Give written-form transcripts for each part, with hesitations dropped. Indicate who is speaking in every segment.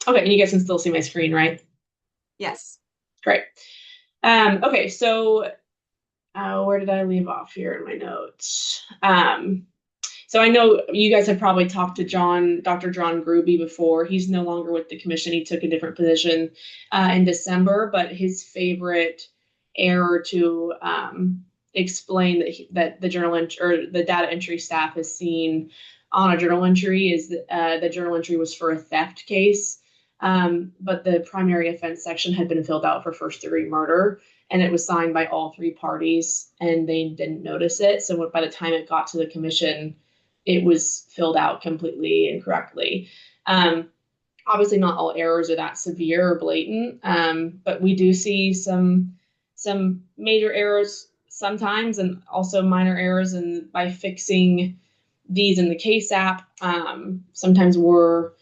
Speaker 1: Okay, and you guys can still see my screen, right?
Speaker 2: Yes.
Speaker 1: Great. Okay, so where did I leave off here in my notes? So I know you guys have probably talked to Dr. John Gruby before. He's no longer with the commission. He took a different position in December, but his favorite error to explain that the or the data entry staff has seen on a journal entry is that the journal entry was for a theft case, but the primary offense section had been filled out for first-degree murder, and it was signed by all three parties, and they didn't notice it. So by the time it got to the commission, it was filled out completely incorrectly. Um, Obviously, not all errors are that severe or blatant, but we do see some major errors sometimes, and also minor errors. And by fixing these in the KSApp, sometimes we're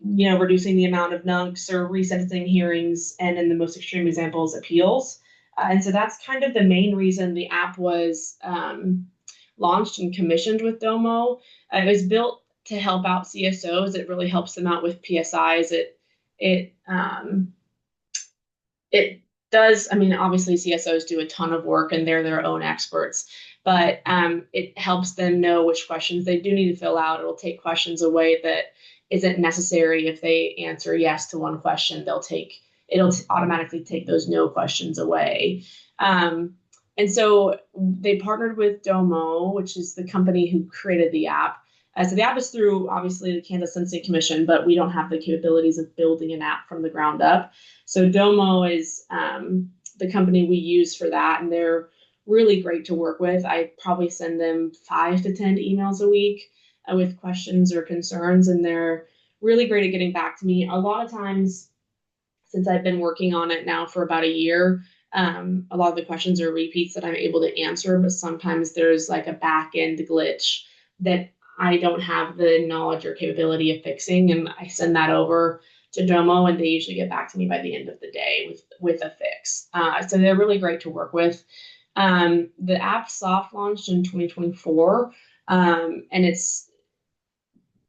Speaker 1: reducing the amount of NUNCs or resentencing hearings, and in the most extreme examples, appeals. And so that's kind of the main reason the app was launched and commissioned with Domo. It was built to help out CSOs. It really helps them out with PSIs. It it does. I mean, obviously CSOs do a ton of work and they're their own experts, but it helps them know which questions they do need to fill out. It'll take questions away that isn't necessary. If they answer yes to one question, it'll automatically take those no questions away. And so they partnered with Domo, which is the company who created the app. So the app is through obviously the Kansas Sentencing Commission, but we don't have the capabilities of building an app from the ground up. So Domo is the company we use for that, and they're really great to work with. I probably send them 5 to 10 emails a week with questions or concerns, and they're really great at getting back to me. A lot of times, since I've been working on it now for about a year, a lot of the questions are repeats that I'm able to answer, but sometimes there's like a back end glitch that I don't have the knowledge or capability of fixing, and I send that over to Domo, and they usually get back to me by the end of the day with a fix. So they're really great to work with. The app soft launched in 2024, and it's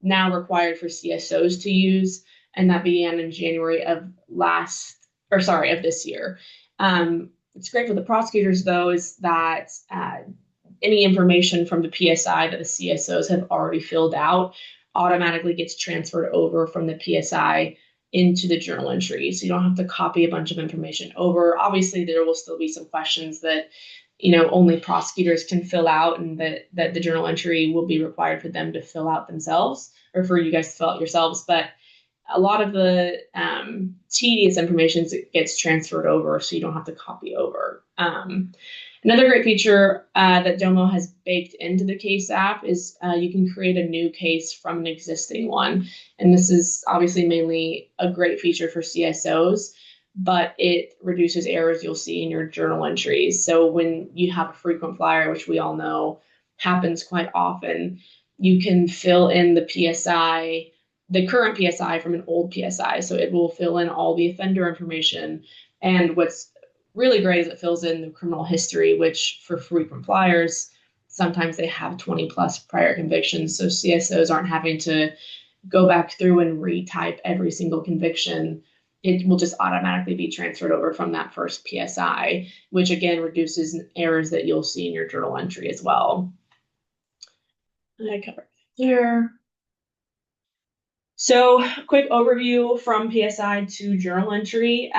Speaker 1: now required for CSOs to use, and that began in January of this year. It's great for the prosecutors, though, is that any information from the PSI that the CSOs have already filled out automatically gets transferred over from the PSI into the journal entry. So you don't have to copy a bunch of information over. Obviously, there will still be some questions that only prosecutors can fill out, and that the journal entry will be required for them to fill out themselves, or for you guys to fill out yourselves. But a lot of the tedious information gets transferred over, so you don't have to copy over. Another great feature that Domo has baked into the KSApp is you can create a new case from an existing one. And this is obviously mainly a great feature for CSOs, but it reduces errors you'll see in your journal entries. So when you have a frequent flyer, which we all know happens quite often, you can fill in the PSI, the current PSI from an old PSI. So it will fill in all the offender information. And what's really great is it fills in the criminal history, which for frequent flyers, sometimes they have 20 plus prior convictions. So CSOs aren't having to go back through and retype every single conviction. It will just automatically be transferred over from that first PSI, which again reduces errors that you'll see in your journal entry as well. I covered there. So, quick overview from PSI to journal entry.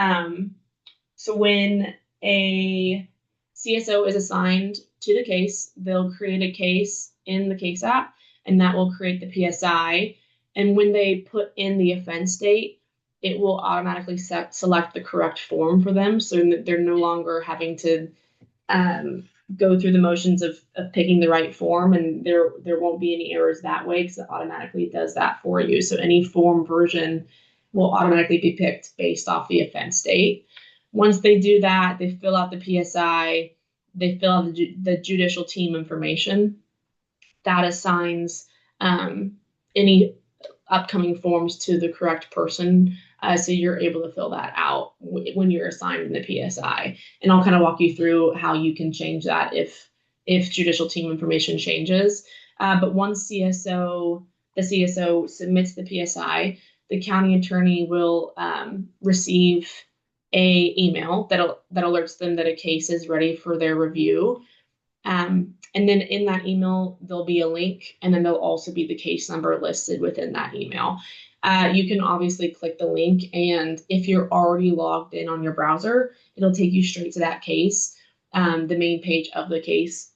Speaker 1: So when a CSO is assigned to the case, they'll create a case in the KSApp, and that will create the PSI. And when they put in the offense date, it will automatically select the correct form for them, so that they're no longer having to go through the motions of picking the right form, and there won't be any errors that way because it automatically does that for you. So any form version will automatically be picked based off the offense date. Once they do that, they fill out the PSI, they fill out the judicial team information. That assigns any upcoming forms to the correct person. So you're able to fill that out when you're assigned in the PSI. And I'll kind of walk you through how you can change that if judicial team information changes. But once the CSO submits the PSI, the county attorney will receive a email that alerts them that a case is ready for their review. And then in that email, there'll be a link, and then there'll also be the case number listed within that email. You can obviously click the link, and if you're already logged in on your browser, it'll take you straight to that case, the main page of the case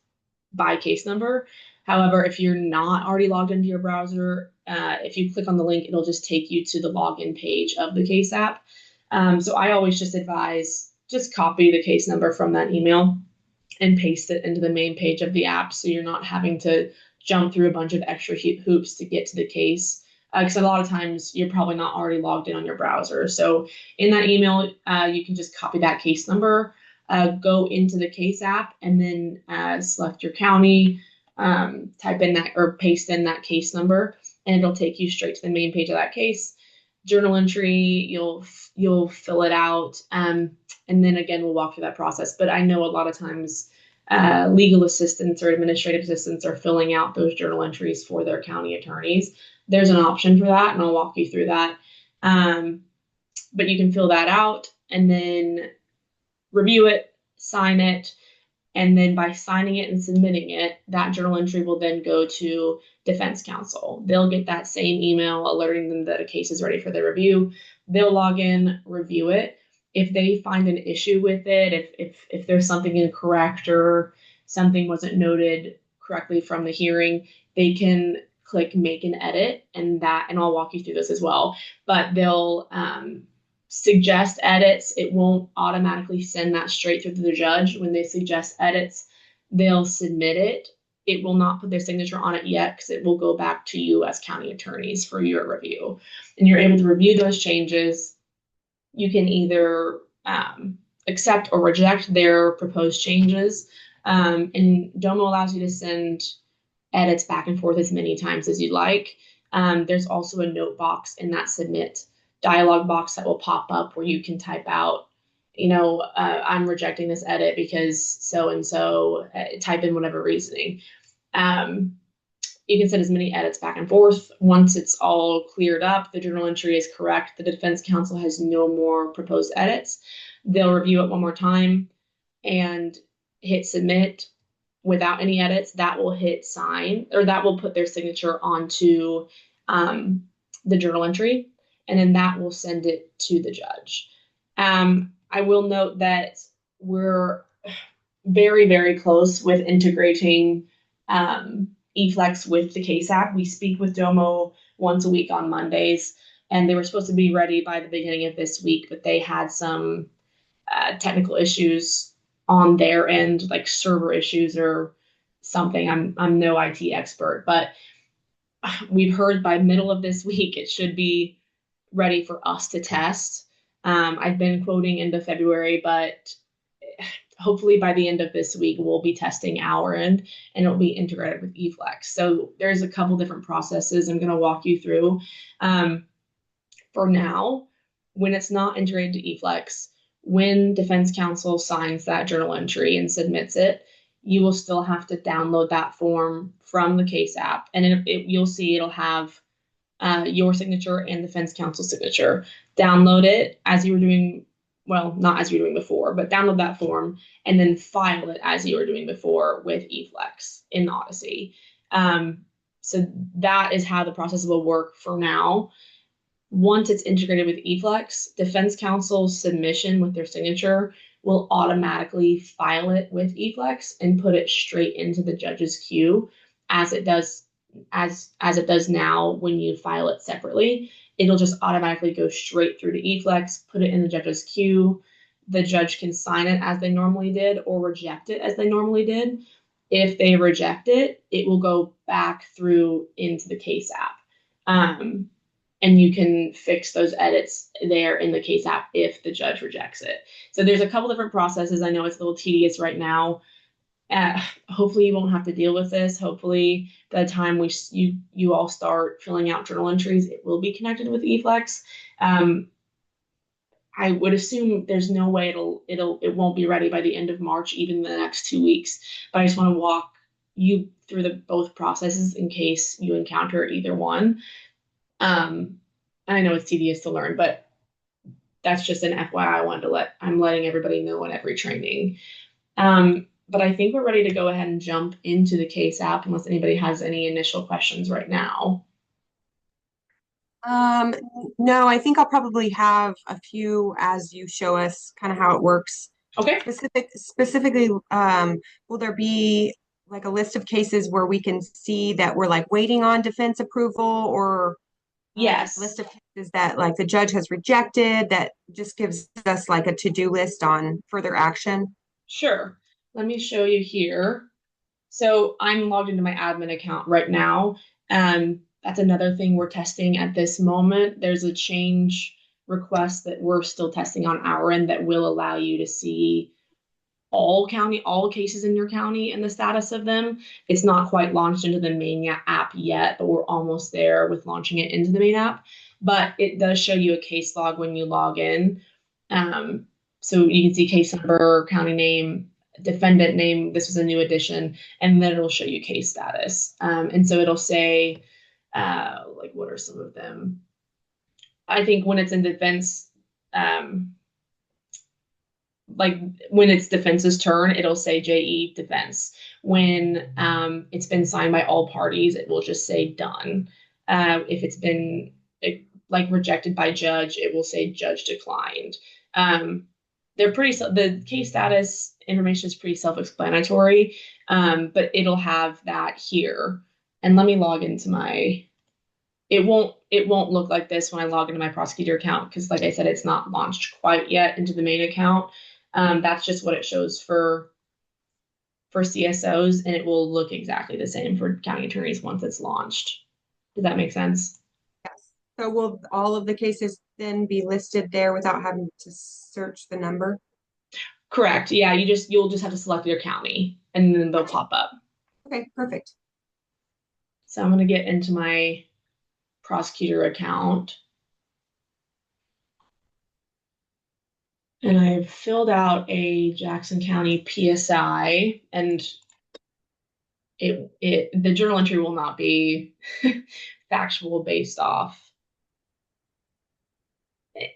Speaker 1: by case number. However, if you're not already logged into your browser, if you click on the link, it'll just take you to the login page of the KSApp. So I always just advise just copy the case number from that email and paste it into the main page of the app, so you're not having to jump through a bunch of extra hoops to get to the case. Because a lot of times you're probably not already logged in on your browser. So in that email, you can just copy that case number, go into the KSApp, and then select your county, type in that or paste in that case number, and it'll take you straight to the main page of that case. Journal entry, you'll fill it out, and then again we'll walk through that process. But I know a lot of times legal assistants or administrative assistants are filling out those journal entries for their county attorneys. There's an option for that, and I'll walk you through that. But you can fill that out and then review it, sign it, and then by signing it and submitting it, that journal entry will then go to defense counsel. They'll get that same email alerting them that a case is ready for their review. They'll log in, review it. If they find an issue with it, if there's something incorrect or something wasn't noted correctly from the hearing, they can click make an edit, and I'll walk you through this as well. But they'll suggest edits. It won't automatically send that straight through to the judge. When they suggest edits, they'll submit it. It will not put their signature on it yet, because it will go back to you as county attorneys for your review. And you're able to review those changes. You can either accept or reject their proposed changes. And Domo allows you to send edits back and forth as many times as you'd like. There's also a note box in that submit dialog box that will pop up where you can type out, I'm rejecting this edit because so-and-so, type in whatever reasoning. You can send as many edits back and forth. Once it's all cleared up, the journal entry is correct, the defense counsel has no more proposed edits. They'll review it one more time and hit submit without any edits. That will hit sign, or that will put their signature onto the journal entry, and then that will send it to the judge. I will note that we're very, very close with integrating eFlex with the KSApp. We speak with Domo once a week on Mondays, and they were supposed to be ready by the beginning of this week, but they had some technical issues on their end, like server issues or something. I'm no IT expert, but we've heard by middle of this week it should be ready for us to test. I've been quoting end of February, but hopefully by the end of this week, we'll be testing our end and it'll be integrated with eFlex. So there's a couple different processes I'm going to walk you through. For now, when it's not integrated to eFlex, when defense counsel signs that journal entry and submits it, you will still have to download that form from the KSApp, and you'll see it'll have your signature and defense counsel's signature. Download it as you were doing, well, not as you were doing before, but download that form and then file it as you were doing before with eFlex in Odyssey. So that is how the process will work for now. Once it's integrated with eFlex, defense counsel's submission with their signature will automatically file it with eFlex and put it straight into the judge's queue as it does now when you file it separately. It'll just automatically go straight through to eFlex, put it in the judge's queue. The judge can sign it as they normally did or reject it as they normally did. If they reject it, it will go back through into the KSApp. And you can fix those edits there in the KSApp if the judge rejects it. So there's a couple different processes. I know it's a little tedious right now. Hopefully you won't have to deal with this. Hopefully by the time you all start filling out journal entries, it will be connected with eFlex. I would assume there's no way it won't be ready by the end of March, even in the next 2 weeks. But I just want to walk you through both processes in case you encounter either one. I know it's tedious to learn, but that's just an FYI I wanted to I'm letting everybody know in every training. But I think we're ready to go ahead and jump into the KSApp unless anybody has any initial questions right now.
Speaker 2: Um, no, I think I'll probably have a few as you show us kind of how it works.
Speaker 1: Okay.
Speaker 2: Specifically, will there be like a list of cases where we can see that we're like waiting on defense approval, or like a
Speaker 1: Yes,
Speaker 2: list of cases that like the judge has rejected that just gives us like a to-do list on further action?
Speaker 1: sure. Let me show you here. So I'm logged into my admin account right now. That's another thing we're testing at this moment. There's a change request that we're still testing on our end that will allow you to see all cases in your county and the status of them. It's not quite launched into the main app yet, but we're almost there with launching it into the main app. But it does show you a case log when you log in. Um, so you can see case number, county name, defendant name. This was a new addition, and then it'll show you case status. And so it'll say, like, what are some of them? I think when it's in defense, um, like when it's defense's turn, it'll say JE defense. When it's been signed by all parties, it will just say done. If it's been like rejected by judge, it will say judge declined. Um, they're pretty, the case status information is pretty self-explanatory, but it'll have that here. And let me log into my, it won't look like this when I log into my prosecutor account because, like I said, it's not launched quite yet into the main account. That's just what it shows for CSOs, and it will look exactly the same for county attorneys once it's launched. Does that make sense?
Speaker 2: Yes. So will all of the cases then be listed there without having to search the number?
Speaker 1: Correct. Yeah, you'll just have to select your county, and then they'll
Speaker 2: Gotcha.
Speaker 1: pop up.
Speaker 2: Okay, perfect.
Speaker 1: So I'm going to get into my prosecutor account, and I've filled out a Jackson County PSI, and the journal entry will not be factual based off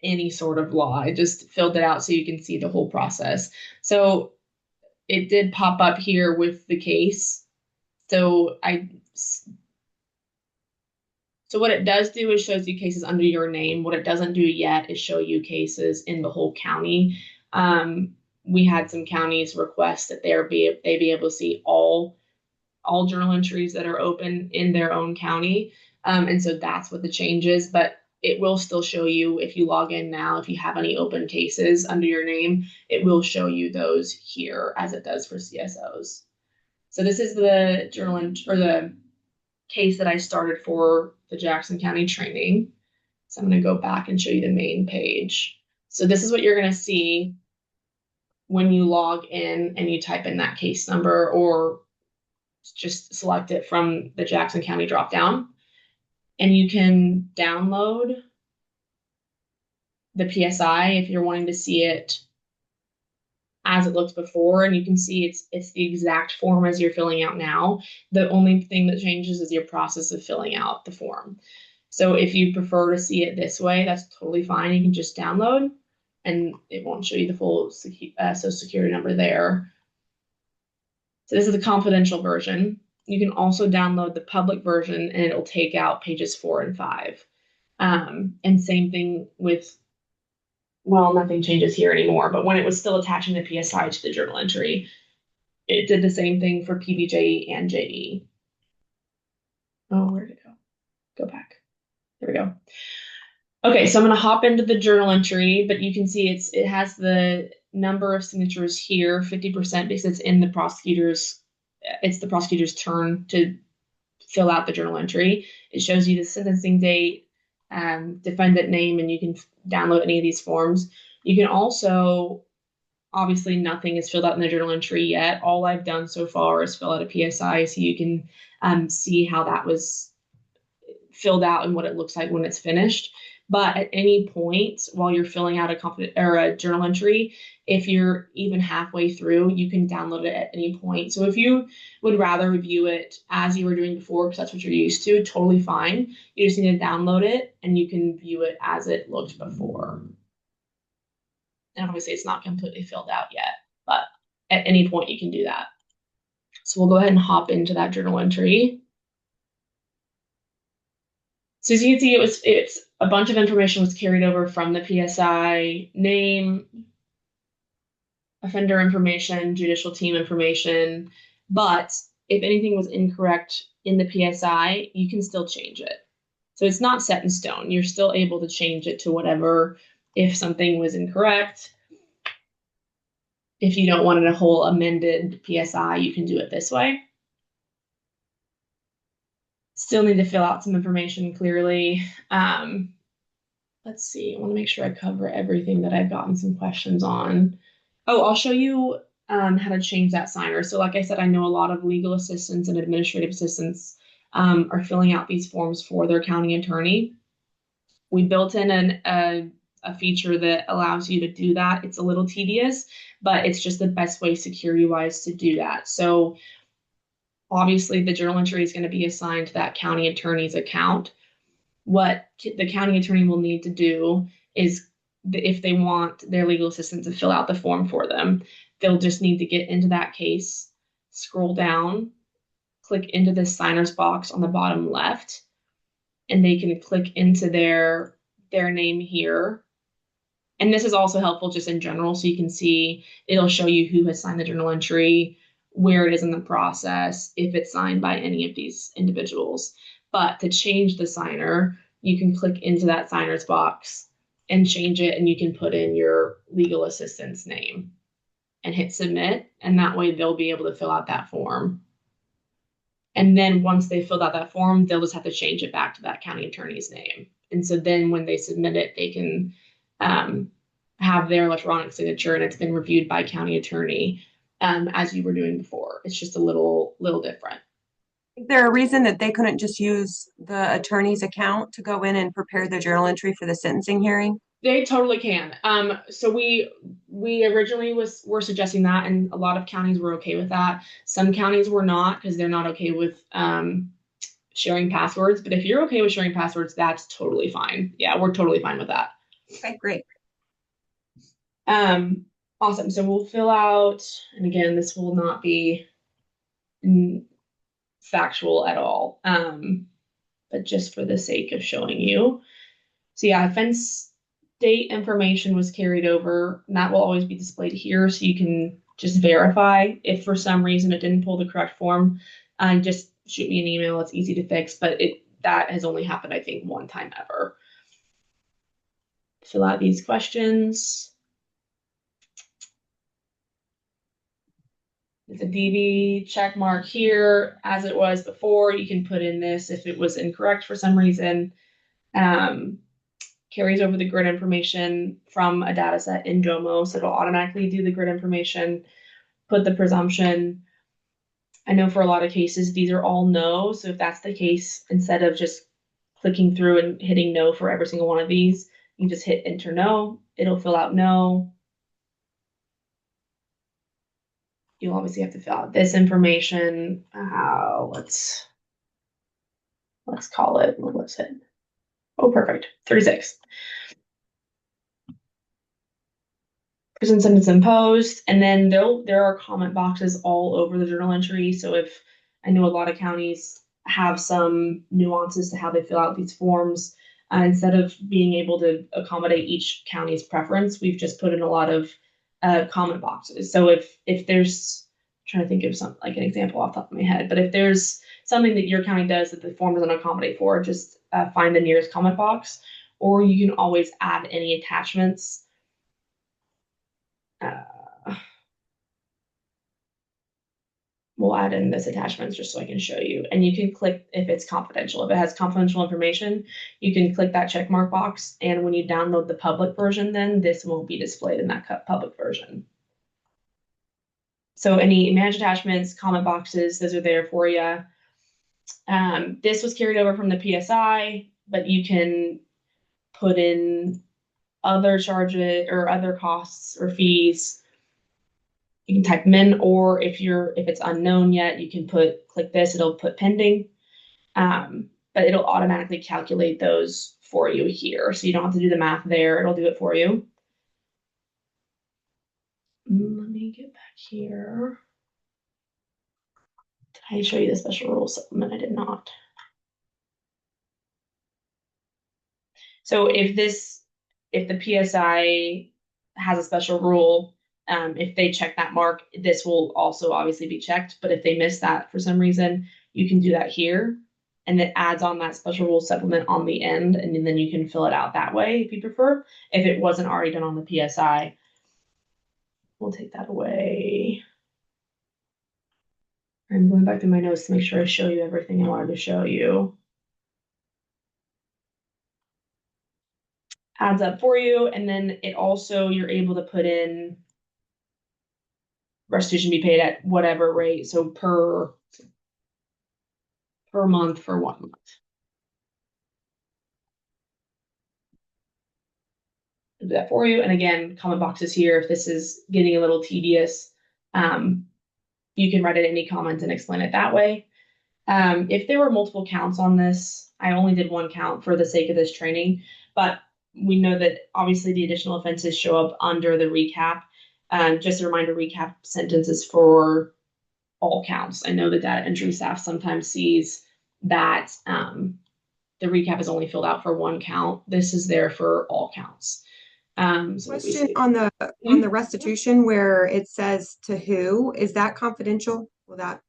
Speaker 1: any sort of law. I just filled it out so you can see the whole process. So it did pop up here with the case. So what it does do is shows you cases under your name. What it doesn't do yet is show you cases in the whole county. We had some counties request that they be able to see all journal entries that are open in their own county. And so that's what the change is. But it will still show you if you log in now, if you have any open cases under your name, it will show you those here as it does for CSOs. So this is the or the case that I started for the Jackson County training. So I'm going to go back and show you the main page. So this is what you're going to see when you log in and you type in that case number or just select it from the Jackson County dropdown. And you can download the PSI if you're wanting to see it as it looked before, and you can see it's the exact form as you're filling out now. The only thing that changes is your process of filling out the form. So if you prefer to see it this way, that's totally fine. You can just download, and it won't show you the full Social Security number there. So this is the confidential version. You can also download the public version, and it'll take out pages 4 and 5. And same thing with, well, nothing changes here anymore, but when it was still attaching the PSI to the journal entry, it did the same thing for PBJE and JE. Oh, where did it go? Go back. There we go. Okay, so I'm going to hop into the journal entry, but you can see it has the number of signatures here, 50%, because it's the prosecutor's turn to fill out the journal entry. It shows you the sentencing date, defendant name, and you can download any of these forms. You can also, obviously, nothing is filled out in the journal entry yet. All I've done so far is fill out a PSI so you can see how that was filled out and what it looks like when it's finished. But at any point while you're filling out a journal entry, if you're even halfway through, you can download it at any point. So if you would rather review it as you were doing before, because that's what you're used to, totally fine. You just need to download it and you can view it as it looked before. And obviously it's not completely filled out yet, but at any point you can do that. So we'll go ahead and hop into that journal entry. So as you can see, it's a bunch of information was carried over from the PSI: name, offender information, judicial team information. But if anything was incorrect in the PSI, you can still change it. So it's not set in stone. You're still able to change it to whatever. If something was incorrect, if you don't want a whole amended PSI, you can do it this way. Still need to fill out some information clearly. Let's see, I want to make sure I cover everything that I've gotten some questions on. Oh, I'll show you how to change that signer. So like I said, I know a lot of legal assistants and administrative assistants are filling out these forms for their county attorney. We built in a feature that allows you to do that. It's a little tedious, but it's just the best way security-wise to do that. So obviously the journal entry is going to be assigned to that county attorney's account. What the county attorney will need to do is, if they want their legal assistant to fill out the form for them, they'll just need to get into that case, scroll down, click into the signer's box on the bottom left, and they can click into their name here. And this is also helpful just in general, so you can see it'll show you who has signed the journal entry, where it is in the process, if it's signed by any of these individuals. But to change the signer, you can click into that signer's box and change it, and you can put in your legal assistant's name and hit submit, and that way they'll be able to fill out that form. And then once they filled out that form, they'll just have to change it back to that county attorney's name. And so then when they submit it, they can have their electronic signature, and it's been reviewed by county attorney as you were doing before. It's just a little different.
Speaker 2: Is there a reason that they couldn't just use the attorney's account to go in and prepare the journal entry for the sentencing hearing?
Speaker 1: They totally can. So we originally were suggesting that, and a lot of counties were okay with that. Some counties were not, because they're not okay with sharing passwords. But if you're okay with sharing passwords, that's totally fine. Yeah, we're totally fine with that.
Speaker 2: Okay, great.
Speaker 1: Awesome. So we'll fill out, and again, this will not be factual at all, but just for the sake of showing you. So yeah, offense date information was carried over, and that will always be displayed here, so you can just verify if for some reason it didn't pull the correct form, and just shoot me an email. It's easy to fix, but that has only happened, I think, one time ever. Fill out these questions. It's a DV check mark here, as it was before. You can put in this if it was incorrect for some reason. Carries over the grid information from a data set in Domo, so it'll automatically do the grid information, put the presumption. I know for a lot of cases, these are all no. So if that's the case, instead of just clicking through and hitting no for every single one of these, you just hit enter no. It'll fill out no. You'll obviously have to fill out this information. Let's call it, what's it? Oh, perfect, 36. Prison sentence imposed, and then there are comment boxes all over the journal entry. So if, I know a lot of counties have some nuances to how they fill out these forms. Instead of being able to accommodate each county's preference, we've just put in a lot of comment boxes. So if there's, I'm trying to think of some, like an example off the top of my head, but if there's something that your county does that the form doesn't accommodate for, just find the nearest comment box, or you can always add any attachments. We'll add in this attachments just so I can show you. And you can click if it's confidential. If it has confidential information, you can click that check mark box. And when you download the public version, then this won't be displayed in that public version. So any managed attachments, comment boxes, those are there for you. This was carried over from the PSI, but you can put in other charges or other costs or fees. You can type them in, or if it's unknown yet, you can click this, it'll put pending. But it'll automatically calculate those for you here. So you don't have to do the math there, it'll do it for you. Let me get back here. Did I show you the special rules supplement? I did not. So if the PSI has a special rule, if they check that mark, this will also obviously be checked. But if they miss that for some reason, you can do that here. And it adds on that special rule supplement on the end, and then you can fill it out that way if you prefer. If it wasn't already done on the PSI, we'll take that away. I'm going back to my notes to make sure I show you everything I wanted to show you. Adds up for you, and then it also, you're able to put in restitution be paid at whatever rate, so per month for 1 month. Do that for you. And again, comment boxes here. If this is getting a little tedious, you can write in any comments and explain it that way. If there were multiple counts on this, I only did one count for the sake of this training, but we know that obviously the additional offenses show up under the recap. Just a reminder, recap sentences for all counts. I know the data entry staff sometimes sees that the recap is only filled out for one count. This is there for all counts.
Speaker 2: So question on the restitution where it says to who, is that confidential? Will that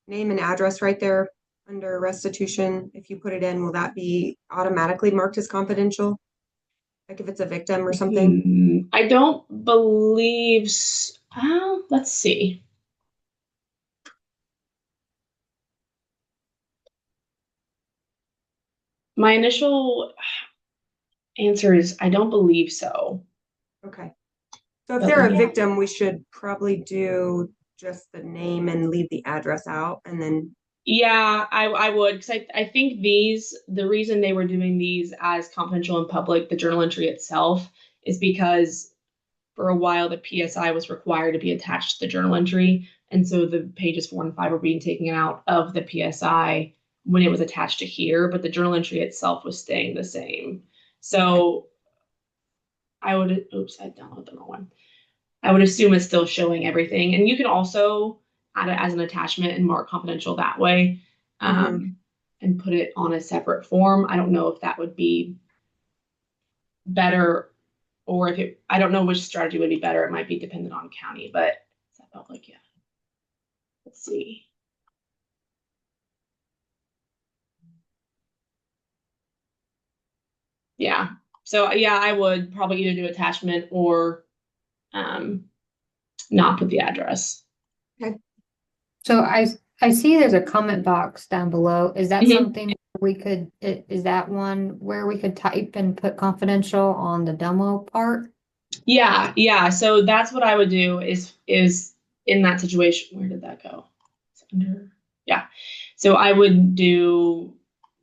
Speaker 2: name and address right there under restitution, if you put it in, will that be automatically marked as confidential? Like if it's a victim or something?
Speaker 1: I don't believe let's see. My initial answer is I don't believe so.
Speaker 2: Okay. So if they're a victim, we should probably do just the name and leave the address out and then.
Speaker 1: Yeah, I would, because I think the reason they were doing these as confidential and public, the journal entry itself, is because for a while the PSI was required to be attached to the journal entry. And so the pages 4 and 5 were being taken out of the PSI when it was attached to here, but the journal entry itself was staying the same. So I downloaded the wrong one. I would assume it's still showing everything. And you can also add it as an attachment and mark confidential that way, and put it on a separate form. I don't know if that would be better, or I don't know which strategy would be better. It might be dependent on county, but is that public? Yeah. Let's see. Yeah. So yeah, I would probably either do attachment or not put the address.
Speaker 3: Okay. So I see there's a comment box down below. Is that something we could, is that one where we could type and put confidential on the demo part?
Speaker 1: Yeah. So that's what I would do is in that situation. Where did that go? It's under, yeah. So I would do,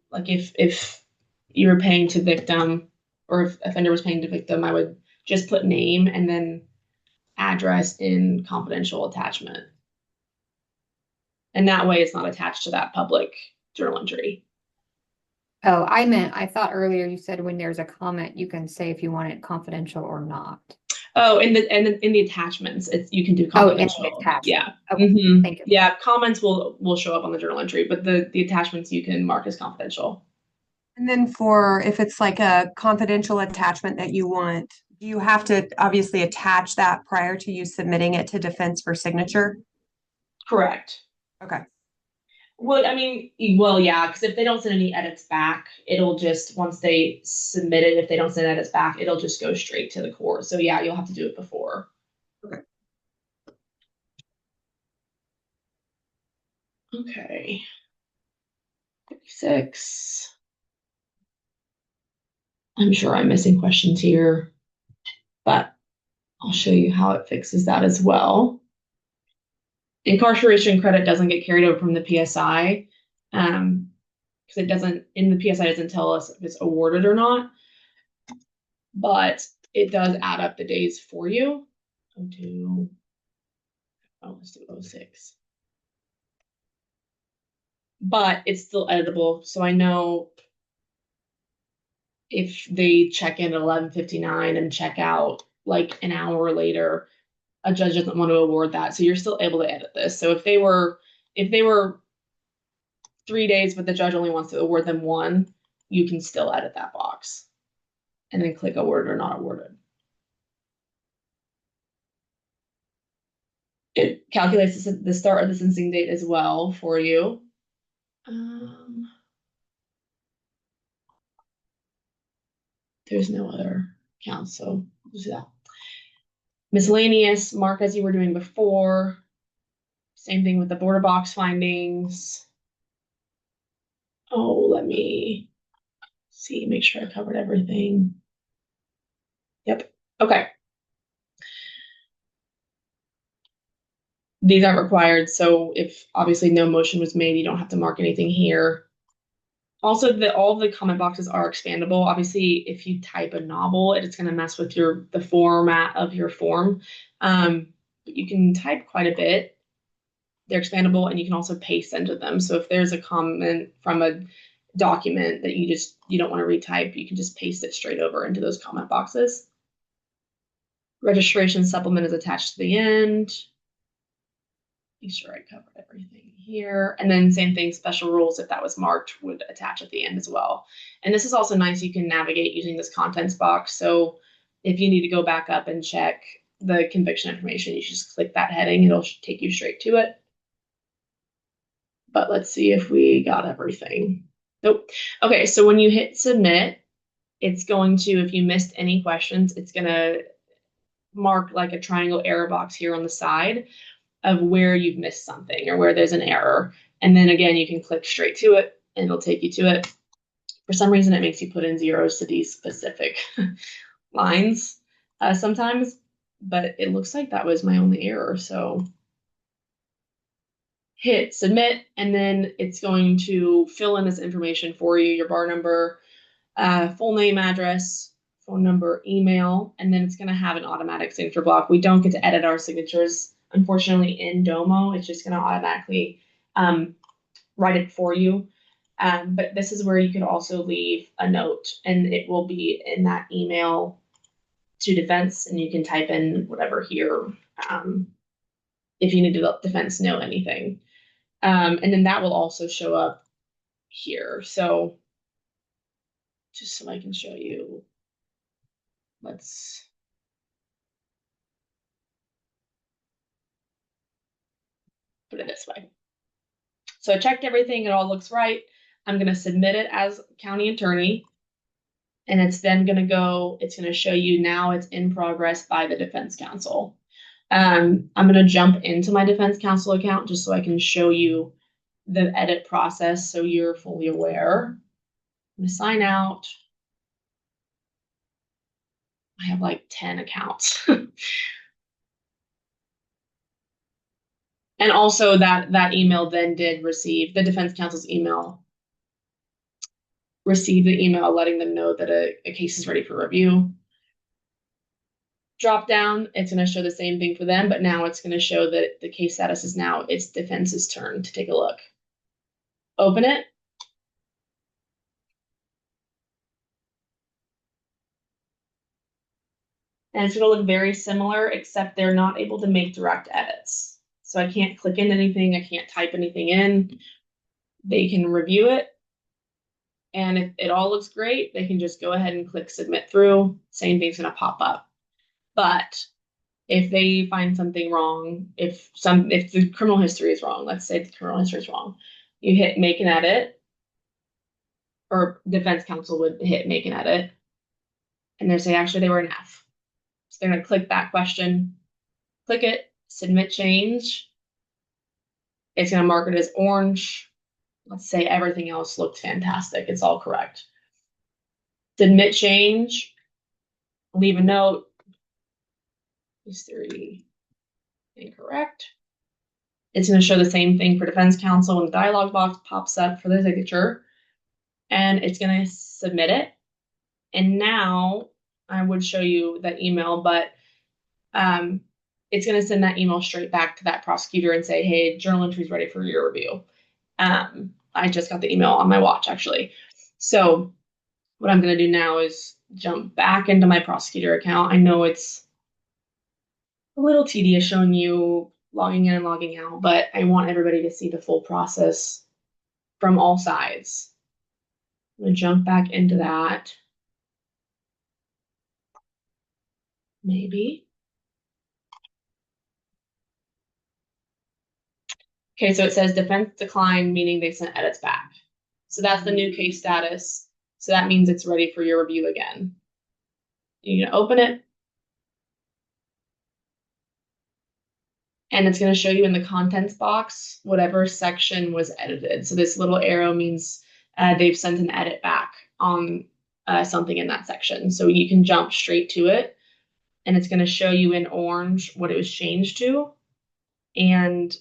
Speaker 1: like, if you were paying to victim, or if offender was paying to victim, I would just put name and then address in confidential attachment. And that way it's not attached to that public journal entry.
Speaker 3: Oh, I thought earlier you said when there's a comment, you can say if you want it confidential or not.
Speaker 1: Oh, in the attachments, you can do confidential.
Speaker 3: Oh, in the attachment.
Speaker 1: Yeah.
Speaker 3: Okay. Thank you.
Speaker 1: Yeah, comments will show up on the journal entry, but the attachments you can mark as confidential.
Speaker 2: And then if it's like a confidential attachment that you want, do you have to obviously attach that prior to you submitting it to defense for signature?
Speaker 1: Correct.
Speaker 2: Okay.
Speaker 1: Well, yeah, because if they don't send any edits back, it'll just, once they submit it, if they don't send edits back, it'll just go straight to the court. So yeah, you'll have to do it before.
Speaker 2: Okay.
Speaker 1: Okay. 56. I'm sure I'm missing questions here, but I'll show you how it fixes that as well. Incarceration credit doesn't get carried over from the PSI. Because it doesn't, in the PSI doesn't tell us if it's awarded or not, but it does add up the days for you. Let's do 06. But it's still editable, so I know if they check in at 11:59 and check out like an hour later, a judge doesn't want to award that. So you're still able to edit this. So if they were 3 days, but the judge only wants to award them one, you can still edit that box and then click awarded or not awarded. It calculates the start of the sentencing date as well for you. There's no other counts, so we'll do that. Miscellaneous, mark as you were doing before. Same thing with the border box findings. Oh, let me see, make sure I covered everything. Yep. Okay. These aren't required, so if obviously no motion was made, you don't have to mark anything here. Also, all of the comment boxes are expandable. Obviously, if you type a novel, it's going to mess with the format of your form. But you can type quite a bit. They're expandable, and you can also paste into them. So if there's a comment from a document that you don't want to retype, you can just paste it straight over into those comment boxes. Registration supplement is attached to the end. Make sure I covered everything here. And then same thing, special rules, if that was marked, would attach at the end as well. And this is also nice. You can navigate using this contents box. So if you need to go back up and check the conviction information, you just click that heading. It'll take you straight to it. But let's see if we got everything. Nope. Okay, so when you hit submit, it's going to, if you missed any questions, it's going to mark like a triangle error box here on the side of where you've missed something or where there's an error. And then again, you can click straight to it and it'll take you to it. For some reason, it makes you put in zeros to these specific lines sometimes, but it looks like that was my only error. So hit submit, and then it's going to fill in this information for you, your bar number, full name, address, phone number, email, and then it's going to have an automatic signature block. We don't get to edit our signatures, unfortunately, in Domo. It's just going to automatically write it for you. But this is where you can also leave a note, and it will be in that email to defense, and you can type in whatever here if you need to let defense know anything. And then that will also show up here. So just so I can show you, let's put it this way. So I checked everything, it all looks right. I'm going to submit it as county attorney. And it's then going to go, it's going to show you now it's in progress by the defense counsel. I'm going to jump into my defense counsel account just so I can show you the edit process so you're fully aware. I'm going to sign out. I have like 10 accounts. And also that email then did receive, the defense counsel's email, received the email letting them know that a case is ready for review. Drop down, it's going to show the same thing for them, but now it's going to show that the case status is now it's defense's turn to take a look. Open it. And it's going to look very similar, except they're not able to make direct edits. So I can't click in anything. I can't type anything in. They can review it. And if it all looks great, they can just go ahead and click submit through. Same thing's going to pop up. But if they find something wrong, if the criminal history is wrong, let's say the criminal history is wrong, you hit make an edit, or defense counsel would hit make an edit, and they say actually they were an F. So they're going to click that question, click it, submit change. It's going to mark it as orange. Let's say everything else looked fantastic. It's all correct. Submit change, leave a note. History incorrect. It's going to show the same thing for defense counsel when the dialog box pops up for the signature, and it's going to submit it. And now I would show you that email, but it's going to send that email straight back to that prosecutor and say, hey, journal entry is ready for your review. I just got the email on my watch, actually. So what I'm going to do now is jump back into my prosecutor account. I know it's a little tedious showing you logging in and logging out, but I want everybody to see the full process from all sides. I'm going to jump back into that. Maybe. Okay, so it says defense declined, meaning they sent edits back. So that's the new case status. So that means it's ready for your review again. You're going to open it. And it's going to show you in the contents box whatever section was edited. So this little arrow means they've sent an edit back on something in that section. So you can jump straight to it. And it's going to show you in orange what it was changed to. And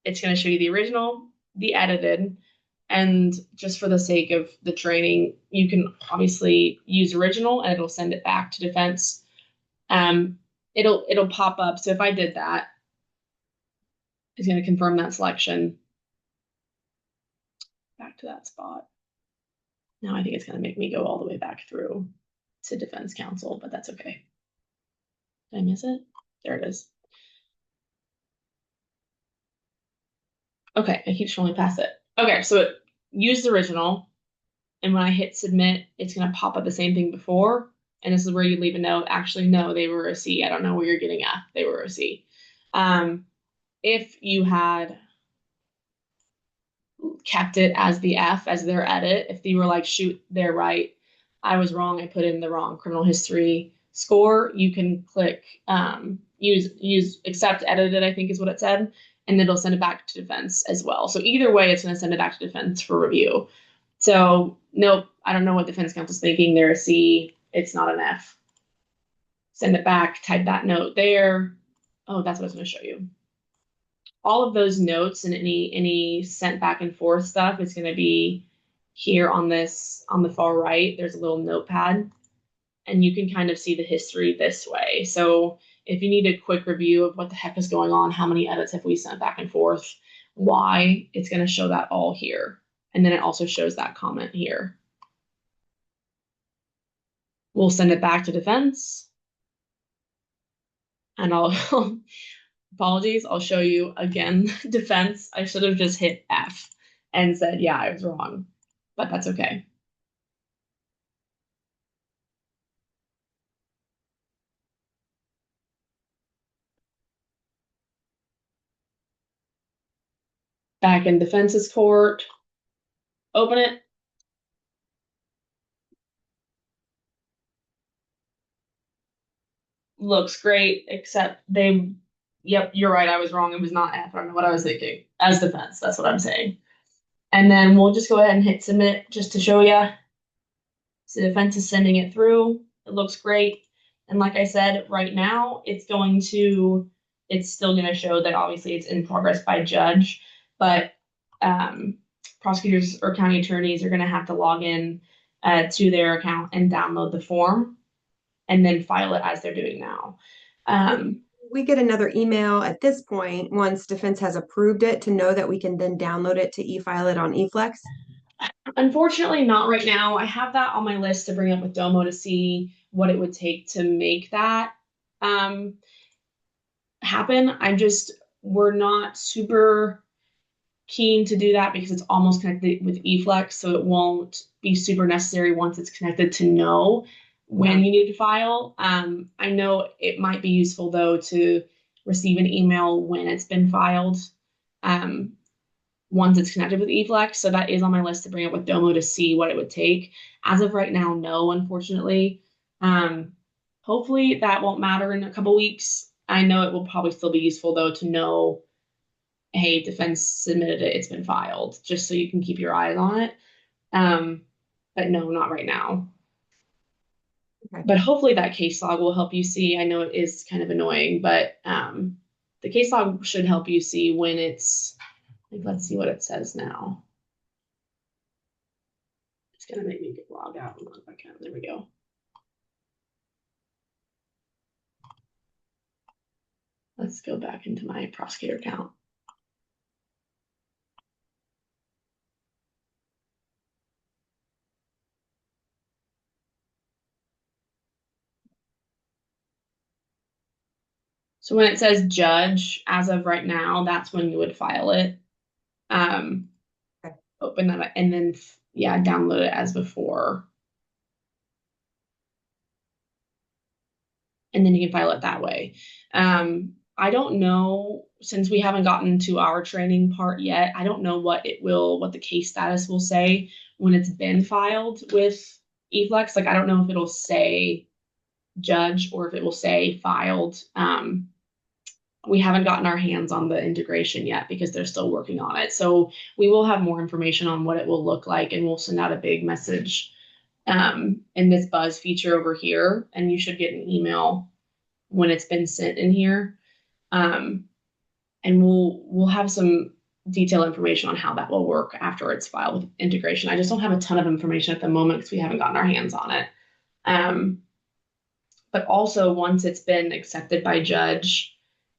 Speaker 1: it's going to show you the original, the edited, and just for the sake of the training, you can obviously use original and it'll send it back to defense. It'll pop up. So if I did that, it's going to confirm that selection. Back to that spot. Now I think it's going to make me go all the way back through to defense counsel, but that's okay. Did I miss it? There it is. Okay, I keep scrolling past it. Okay, so it used the original, and when I hit submit, it's going to pop up the same thing before, and this is where you leave a note. Actually, no, they were a C. I don't know where you're getting at. They were a C. If you had kept it as the F, as their edit, if they were like, shoot, they're right, I was wrong, I put in the wrong criminal history score, you can click use accept edited, I think is what it said, and then it'll send it back to defense as well. So either way, it's going to send it back to defense for review. So nope, I don't know what defense counsel's thinking. They're a C, it's not an F. Send it back, type that note there. Oh, that's what I was going to show you. All of those notes and any sent back and forth stuff is going to be here on this, on the far right. There's a little notepad, and you can kind of see the history this way. So if you need a quick review of what the heck is going on, how many edits have we sent back and forth, why, it's going to show that all here. And then it also shows that comment here. We'll send it back to defense. And I'll apologies, I'll show you again, defense. I should have just hit F and said, yeah, I was wrong, but that's okay. Back in defense's court, open it. Looks great, except yep, you're right, I was wrong. It was not F. I don't know what I was thinking. As defense, that's what I'm saying. And then we'll just go ahead and hit submit just to show you. So defense is sending it through. It looks great. And like I said, right now it's still going to show that obviously it's in progress by judge, but prosecutors or county attorneys are going to have to log in to their account and download the form and then file it as they're doing now.
Speaker 2: We get another email at this point once defense has approved it to know that we can then download it to e-file it on eFlex?
Speaker 1: Unfortunately, not right now. I have that on my list to bring up with Domo to see what it would take to make that happen. We're not super keen to do that because it's almost connected with eFlex, so it won't be super necessary once it's connected to know when you need to file. I know it might be useful though to receive an email when it's been filed once it's connected with eFlex. So that is on my list to bring up with Domo to see what it would take. As of right now, no, unfortunately. Hopefully that won't matter in a couple weeks. I know it will probably still be useful though to know, hey, defense submitted it, it's been filed, just so you can keep your eyes on it. But no, not right now. Okay. But hopefully that case log will help you see. I know it is kind of annoying, but the case log should help you see when it's, like, let's see what it says now. It's gonna make me log out. If I can. There we go. Let's go back into my prosecutor account. So when it says judge, as of right now, that's when you would file it.
Speaker 2: Okay.
Speaker 1: Open that and then, yeah, download it as before. And then you can file it that way. I don't know, since we haven't gotten to our training part yet, I don't know what the case status will say when it's been filed with eFlex. Like, I don't know if it'll say judge or if it will say filed. We haven't gotten our hands on the integration yet because they're still working on it. So we will have more information on what it will look like, and we'll send out a big message in this buzz feature over here, and you should get an email when it's been sent in here. And we'll have some detailed information on how that will work after it's filed with integration. I just don't have a ton of information at the moment because we haven't gotten our hands on it. But also, once it's been accepted by judge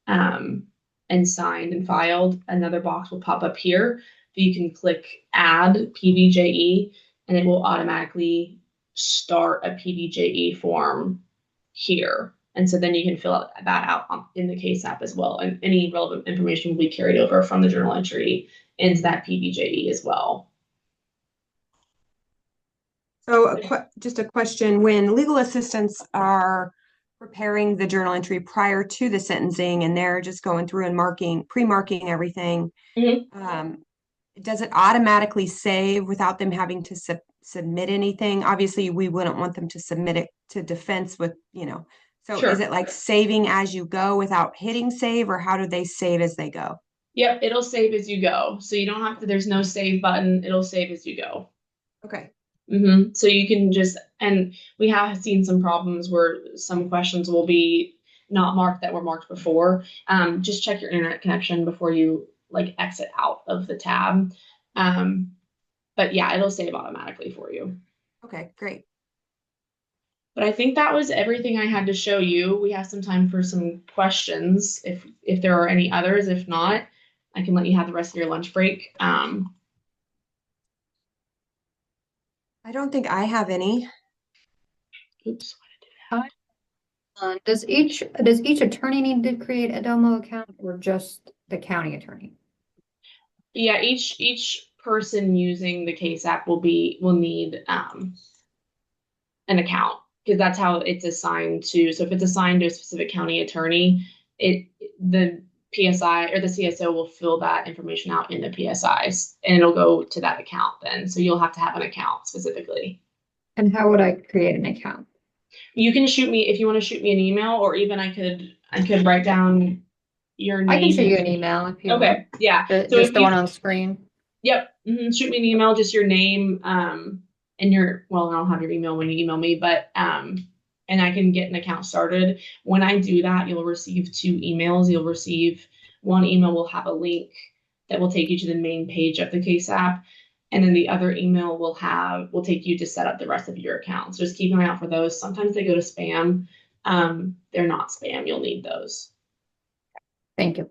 Speaker 1: and signed and filed, another box will pop up here. You can click add PVJE, and it will automatically start a PVJE form here. And so then you can fill that out in the KSApp as well. And any relevant information will be carried over from the journal entry into that PVJE as well.
Speaker 2: So just a question, when legal assistants are preparing the journal entry prior to the sentencing and they're just going through and pre-marking everything, does it automatically save without them having to submit anything? Obviously, we wouldn't want them to submit it to defense with, so
Speaker 1: Sure.
Speaker 2: Is it like saving as you go without hitting save, or how do they save as they go?
Speaker 1: Yep, it'll save as you go. So you don't have to, there's no save button. It'll save as you go.
Speaker 2: Okay.
Speaker 1: So you can just, and we have seen some problems where some questions will be not marked that were marked before. Just check your internet connection before you like exit out of the tab. But yeah, it'll save automatically for you.
Speaker 2: Okay, great.
Speaker 1: But I think that was everything I had to show you. We have some time for some questions if there are any others. If not, I can let you have the rest of your lunch break.
Speaker 2: I don't think I have any.
Speaker 1: Oops.
Speaker 3: Does each attorney need to create a Domo account, or just the county attorney?
Speaker 1: Yeah, each person using the KSApp will need an account, because that's how it's assigned to. So if it's assigned to a specific county attorney, the PSI or the CSO will fill that information out in the PSIs, and it'll go to that account then. So you'll have to have an account specifically.
Speaker 3: And how would I create an account?
Speaker 1: You can shoot me if you want to shoot me an email, or even I could write down your name.
Speaker 3: I can shoot you an email if you want.
Speaker 1: Okay, yeah.
Speaker 3: So just the one on the screen.
Speaker 1: Yep. Shoot me an email, just your name, and well, I don't have your email when you email me, but and I can get an account started. When I do that, you'll receive 2 emails. You'll receive one email will have a link that will take you to the main page of the KSApp, and then the other email will take you to set up the rest of your accounts. Just keep an eye out for those. Sometimes they go to spam. They're not spam. You'll need those.
Speaker 3: Thank you.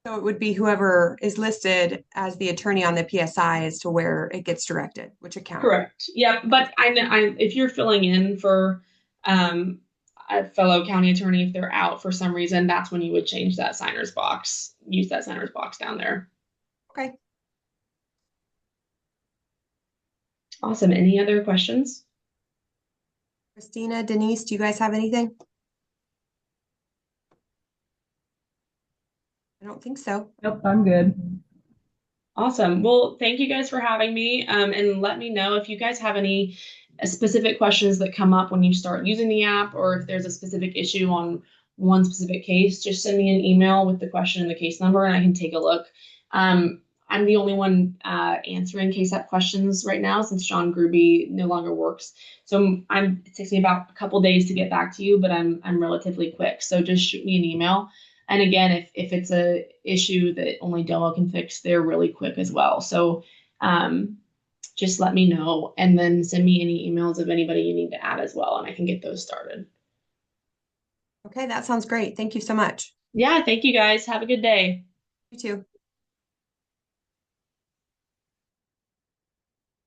Speaker 2: So it would be whoever is listed as the attorney on the PSI as to where it gets directed, which account.
Speaker 1: Correct. Yeah, but if you're filling in for a fellow county attorney, if they're out for some reason, that's when you would change that signer's box. Use that signer's box down there.
Speaker 2: Okay.
Speaker 1: Awesome. Any other questions?
Speaker 2: Christina, Denise, do you guys have anything? I don't think so.
Speaker 4: Nope, I'm good.
Speaker 1: Awesome. Well, thank you guys for having me. And let me know if you guys have any specific questions that come up when you start using the app, or if there's a specific issue on one specific case, just send me an email with the question and the case number, and I can take a look. I'm the only one answering KSApp questions right now since John Gruby no longer works. So it takes me about a couple days to get back to you, but I'm relatively quick. So just shoot me an email. And again, if it's a issue that only Dell can fix, they're really quick as well. So just let me know and then send me any emails of anybody you need to add as well, and I can get those started.
Speaker 2: Okay, that sounds great. Thank you so much.
Speaker 1: Yeah, thank you guys. Have a good day.
Speaker 2: You too.